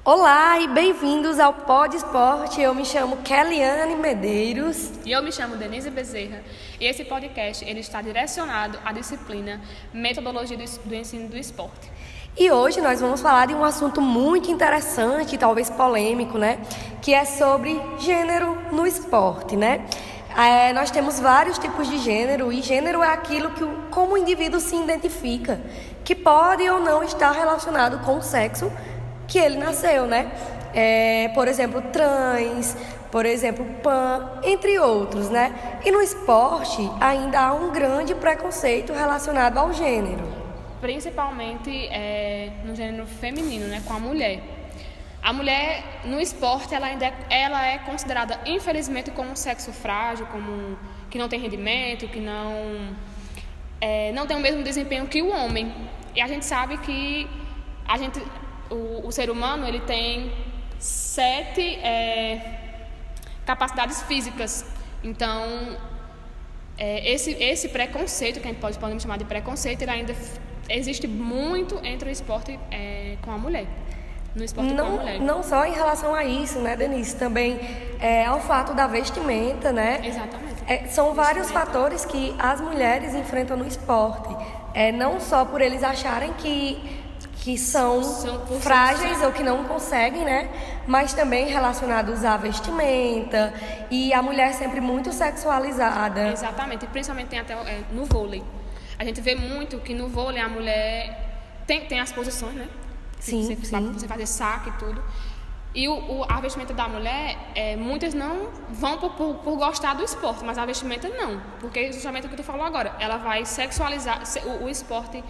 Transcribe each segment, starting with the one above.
Olá e bem-vindos ao Pod Esporte. Eu me chamo Keliane Medeiros. E eu me chamo Denise Bezerra. E esse podcast ele está direcionado à disciplina Metodologia do Ensino do Esporte. E hoje nós vamos falar de um assunto muito interessante, talvez polêmico, né? Que é sobre gênero no esporte, né? Nós temos vários tipos de gênero e gênero é aquilo que como o indivíduo se identifica, que pode ou não estar relacionado com o sexo que ele nasceu, né? Por exemplo, trans, por exemplo, pan, entre outros, né? E no esporte ainda há um grande preconceito relacionado ao gênero. Principalmente no gênero feminino, né? Com a mulher. A mulher, no esporte, ela é considerada, infelizmente, como um sexo frágil, como que não tem rendimento, que não tem o mesmo desempenho que o homem. E a gente sabe que o ser humano ele tem 7 capacidades físicas. Então, esse preconceito, que a gente podemos chamar de preconceito, ele ainda existe muito entre o esporte com a mulher. No esporte com a mulher. Não só em relação a isso, né, Denise? Também ao fato da vestimenta, né? Exatamente. São vários fatores que as mulheres enfrentam no esporte. Não só por eles acharem que são frágeis ou que não conseguem, né? Mas também relacionados à vestimenta e a mulher sempre muito sexualizada. Exatamente, principalmente tem até no vôlei. A gente vê muito que no vôlei a mulher tem as posições, né? Sim. Você fazer saque e tudo. E a vestimenta da mulher, muitas não vão por gostar do esporte, mas a vestimenta não. Porque justamente o que tu falou agora, ela vai sexualizar o esporte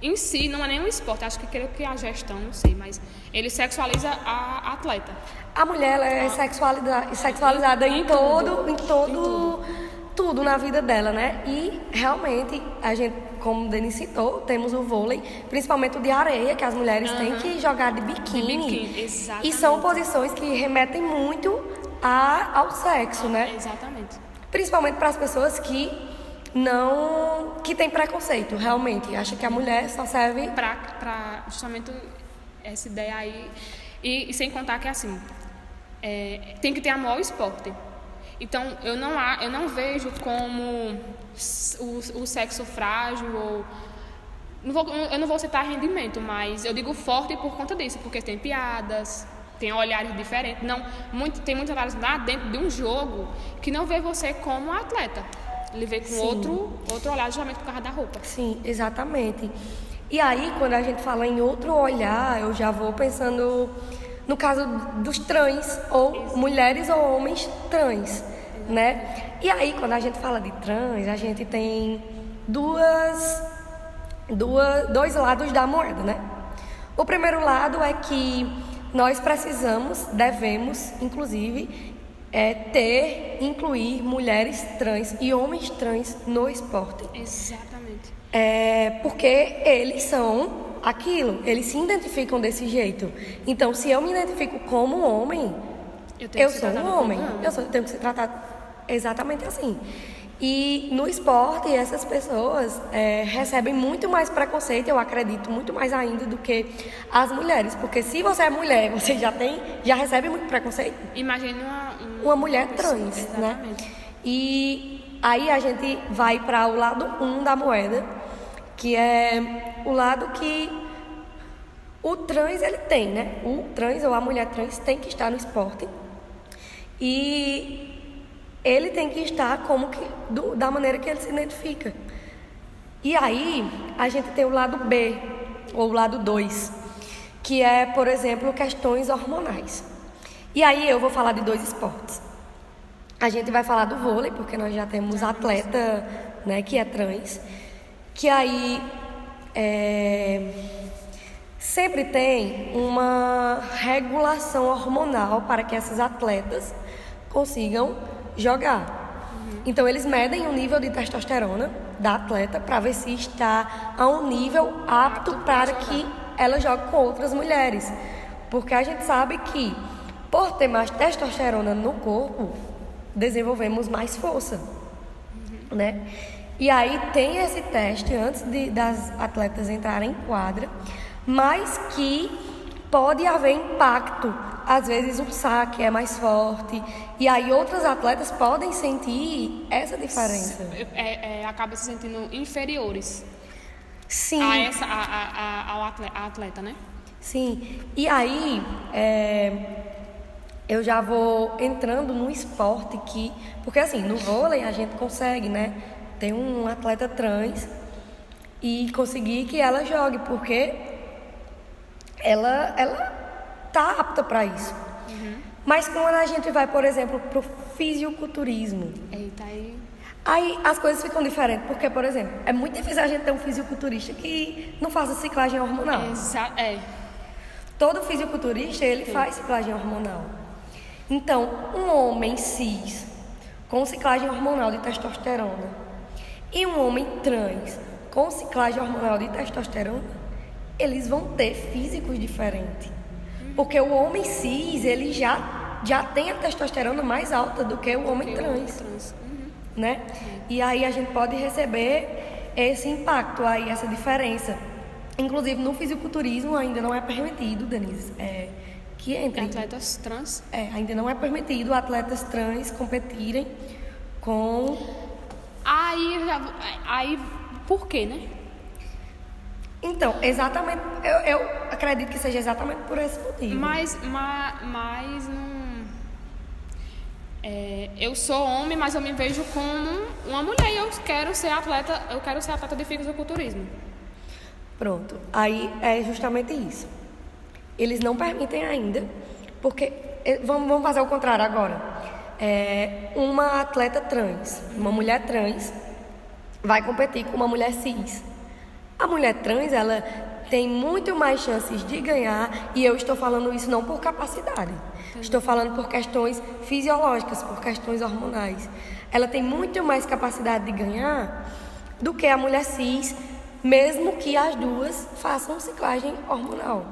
em si, não é nem um esporte, acho que creio que a gestão, não sei, mas ele sexualiza a atleta. A mulher ela é sexualizada em tudo na vida dela, né? E realmente, a gente, como o Denis citou, temos o vôlei, principalmente o de areia, que as mulheres têm que jogar de biquíni. Exatamente. E são posições que remetem muito ao sexo, né? Exatamente. Principalmente para as pessoas que têm preconceito, realmente. Acha que a mulher só serve para justamente essa ideia aí. E sem contar que assim, tem que ter amor ao esporte. Então, eu não vejo como o sexo frágil ou... eu não vou citar rendimento, mas eu digo forte por conta disso, porque tem piadas, tem olhares diferentes. Tem muitos olhares lá dentro de um jogo que não vê você como atleta. Ele vê com outro olhar, justamente por causa da roupa. Sim, exatamente. E aí, quando a gente fala em outro olhar, eu já vou pensando no caso dos trans, ou mulheres ou homens trans, né? E aí, quando a gente fala de trans, a gente tem dois lados da moeda, né? O primeiro lado é que nós devemos, inclusive, incluir mulheres trans e homens trans no esporte. Exatamente. Porque eles são aquilo, eles se identificam desse jeito. Então, se eu me identifico como homem, eu sou um homem. Eu tenho que ser tratado exatamente assim. E no esporte, essas pessoas recebem muito mais preconceito, eu acredito, muito mais ainda do que as mulheres. Porque se você é mulher, você já recebe muito preconceito. Imagine uma mulher trans, exatamente, né? E aí a gente vai para o lado 1 da moeda, que é o lado que o trans ele tem, né? O trans ou a mulher trans tem que estar no esporte e ele tem que estar da maneira que ele se identifica. E aí a gente tem o lado B ou o lado 2, que é, por exemplo, questões hormonais. E aí eu vou falar de 2 esportes. A gente vai falar do vôlei, porque nós já temos atleta, né, que é trans, que aí sempre tem uma regulação hormonal para que essas atletas consigam jogar. Então eles medem o nível de testosterona da atleta para ver se está a um nível apto para que ela jogue com outras mulheres. Porque a gente sabe que por ter mais testosterona no corpo, desenvolvemos mais força, né? E aí tem esse teste antes das atletas entrarem em quadra, mas que pode haver impacto. Às vezes um saque é mais forte. E aí outros atletas podem sentir essa diferença. Acaba se sentindo inferiores Sim. ao atleta, né? Sim. E aí, eu já vou entrando no esporte que... Porque assim, no vôlei a gente consegue, né? Ter um atleta trans e conseguir que ela jogue, porque ela tá apta para isso. Mas quando a gente vai, por exemplo, pro fisiculturismo, Eita, aí as coisas ficam diferentes. Porque, por exemplo, é muito difícil a gente ter um fisiculturista que não faça ciclagem hormonal. Todo fisiculturista, ele faz ciclagem hormonal. Então, um homem cis com ciclagem hormonal de testosterona e um homem trans com ciclagem hormonal de testosterona, eles vão ter físicos diferentes. Porque o homem cis, ele já tem a testosterona mais alta do que o homem trans. Né? E aí a gente pode receber esse impacto aí, essa diferença. Inclusive no fisiculturismo ainda não é permitido, Denise, que entre atletas trans. Ainda não é permitido atletas trans competirem com... Aí por quê, né? Então, exatamente, eu acredito que seja exatamente por esse motivo. Mas não... eu sou homem, mas eu me vejo como uma mulher e eu quero ser atleta de fisiculturismo. Pronto, aí é justamente isso. Eles não permitem ainda, porque vamos fazer o contrário agora. Uma atleta trans, uma mulher trans, vai competir com uma mulher cis. A mulher trans, ela tem muito mais chances de ganhar, e eu estou falando isso não por capacidade, estou falando por questões fisiológicas, por questões hormonais. Ela tem muito mais capacidade de ganhar do que a mulher cis, mesmo que as duas façam ciclagem hormonal.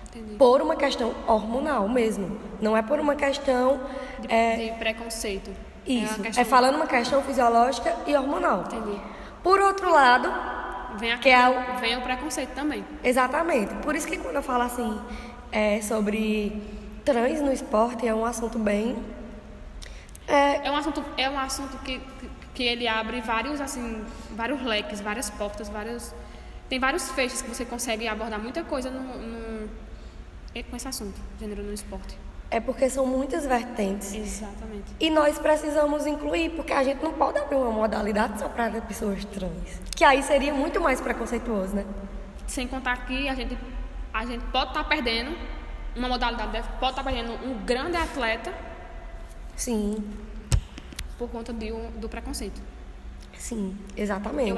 Entendi. Por uma questão hormonal mesmo, não é por uma questão... de preconceito. Isso, falando uma questão fisiológica e hormonal. Entendi. Por outro lado... Vem o preconceito também. Exatamente. Por isso que quando eu falo assim, sobre trans no esporte, é um assunto bem... É um assunto que ele abre vários leques, várias portas, tem vários feixes que você consegue abordar muita coisa com esse assunto, gênero no esporte. É porque são muitas vertentes. Exatamente. E nós precisamos incluir, porque a gente não pode abrir uma modalidade só para pessoas trans. Que aí seria muito mais preconceituoso, né? Sem contar que a gente pode estar perdendo uma modalidade, pode estar perdendo um grande atleta. Sim. Por conta do preconceito. Sim, exatamente.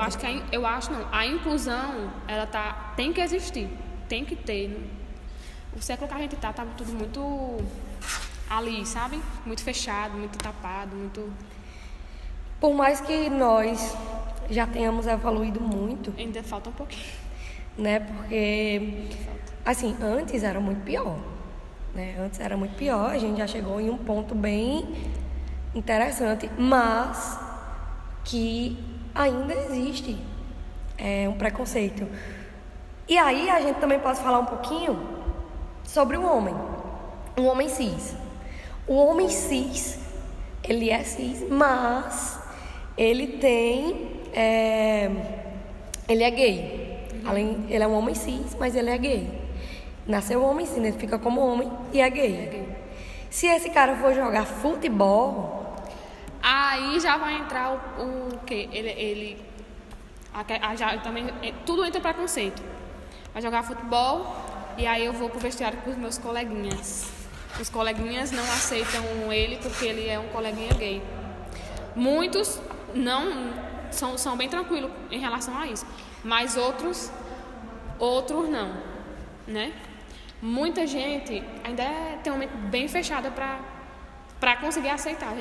A inclusão, ela tem que existir, tem que ter. O século que a gente tá tudo muito ali, sabe? Muito fechado, muito tapado, muito... Por mais que nós já tenhamos evoluído muito... Ainda falta um pouquinho. Né? Porque, assim, antes era muito pior. Né? Antes era muito pior, a gente já chegou em um ponto bem interessante, mas que ainda existe um preconceito. E aí a gente também pode falar um pouquinho sobre o homem. O homem cis. O homem cis, ele é cis, mas ele tem... ele é gay. Ele é um homem cis, mas ele é gay. Nasceu homem cis, ele fica como homem e é gay. Se esse cara for jogar futebol... Aí já vai entrar o quê? Também, tudo entra em preconceito. Vai jogar futebol... E aí eu vou pro vestiário com os meus coleguinhas. Os coleguinhas não aceitam ele porque ele é um coleguinha gay. Muitos não são bem tranquilos em relação a isso. Mas outros não, né? Muita gente ainda tem uma mente bem fechada para conseguir aceitar.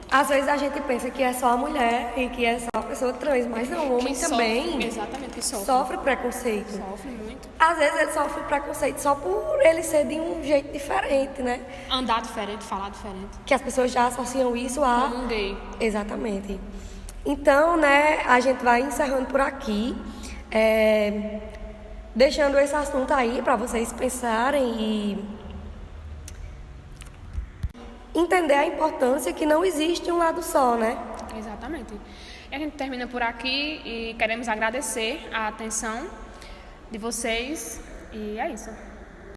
Às vezes a gente pensa que é só a mulher e que é só a pessoa trans, mas não, o homem também sofre preconceito. Sofre muito. Às vezes ele sofre preconceito só por ele ser de um jeito diferente, né? Andar diferente, falar diferente. Que as pessoas já associam isso a... Como um gay. Exatamente. Então, né, a gente vai encerrando por aqui. deixando esse assunto aí para vocês pensarem e entender a importância que não existe um lado só, né? Exatamente. E a gente termina por aqui e queremos agradecer a atenção de vocês. E é isso.